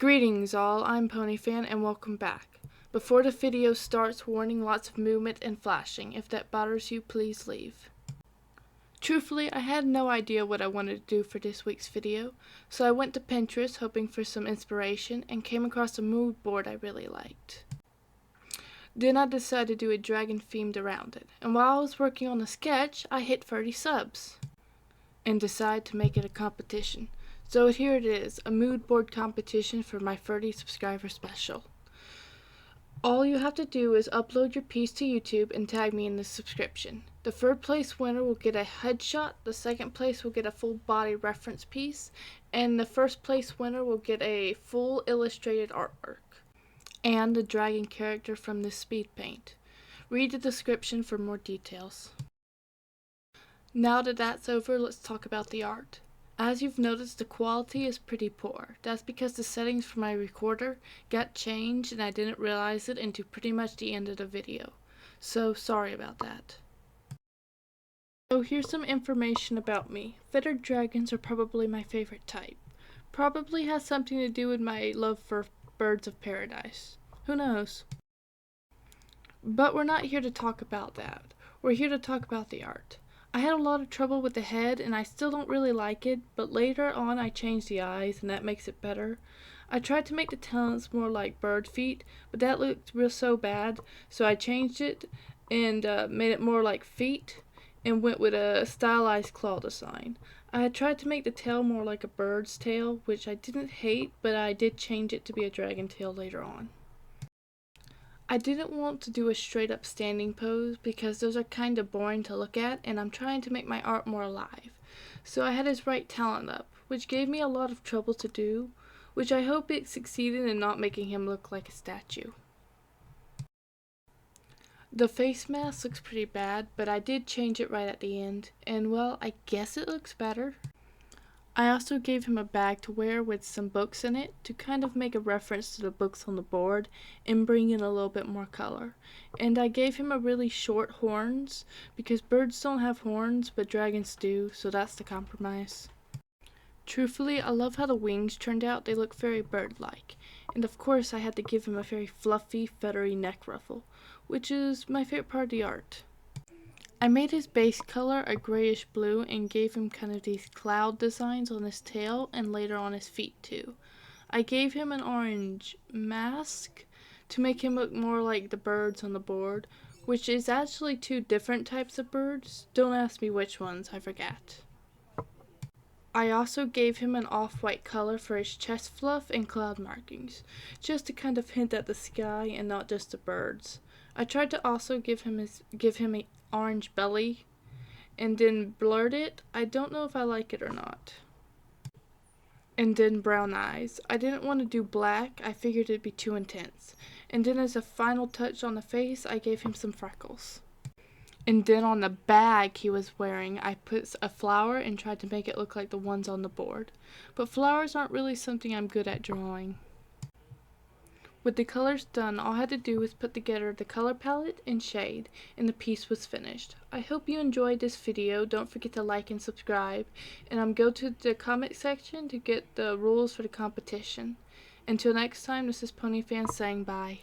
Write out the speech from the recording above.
Greetings all, I'm Ponyfan and welcome back. Before the video starts, warning, lots of movement and flashing. If that bothers you, please leave. Truthfully, I had no idea what I wanted to do for this week's video, so I went to Pinterest hoping for some inspiration and came across a mood board I really liked. Then I decided to do a dragon themed around it, and while I was working on the sketch, I hit 30 subs and decided to make it a competition. So here it is, a mood board competition for my 30 subscriber special. All you have to do is upload your piece to YouTube and tag me in the subscription. The third place winner will get a headshot, the second place will get a full body reference piece, and the first place winner will get a full illustrated artwork and the dragon character from this speed paint. Read the description for more details. Now that that's over, let's talk about the art. As you've noticed, the quality is pretty poor. That's because the settings for my recorder got changed and I didn't realize it until pretty much the end of the video. So sorry about that. So here's some information about me. Feathered dragons are probably my favorite type. Probably has something to do with my love for birds of paradise. Who knows? But we're not here to talk about that. We're here to talk about the art. I had a lot of trouble with the head and I still don't really like it, but later on I changed the eyes and that makes it better. I tried to make the talons more like bird feet, but that looked so bad, so I changed it and made it more like feet and went with a stylized claw design. I had tried to make the tail more like a bird's tail, which I didn't hate, but I did change it to be a dragon tail later on. I didn't want to do a straight up standing pose because those are kind of boring to look at and I'm trying to make my art more alive. So I had his right talon up, which gave me a lot of trouble to do, which I hope it succeeded in not making him look like a statue. The face mask looks pretty bad, but I did change it right at the end, and well, I guess it looks better. I also gave him a bag to wear with some books in it to kind of make a reference to the books on the board and bring in a little bit more color. And I gave him a really short horns because birds don't have horns but dragons do, so that's the compromise. Truthfully, I love how the wings turned out. They look very bird-like. And of course I had to give him a very fluffy, feathery neck ruffle, which is my favorite part of the art. I made his base color a grayish blue and gave him kind of these cloud designs on his tail and later on his feet too. I gave him an orange mask to make him look more like the birds on the board, which is actually two different types of birds. Don't ask me which ones, I forgot. I also gave him an off-white color for his chest fluff and cloud markings, just to kind of hint at the sky and not just the birds. I tried to also give him a orange belly and then blurred it. I don't know if I like it or not. And then brown eyes. I didn't want to do black, I figured it'd be too intense. And then as a final touch on the face, I gave him some freckles. And then on the bag he was wearing, I put a flower and tried to make it look like the ones on the board. But flowers aren't really something I'm good at drawing. With the colors done, all I had to do was put together the color palette and shade, and the piece was finished. I hope you enjoyed this video. Don't forget to like and subscribe, and go to the comment section to get the rules for the competition. Until next time, this is Ponyfan saying bye.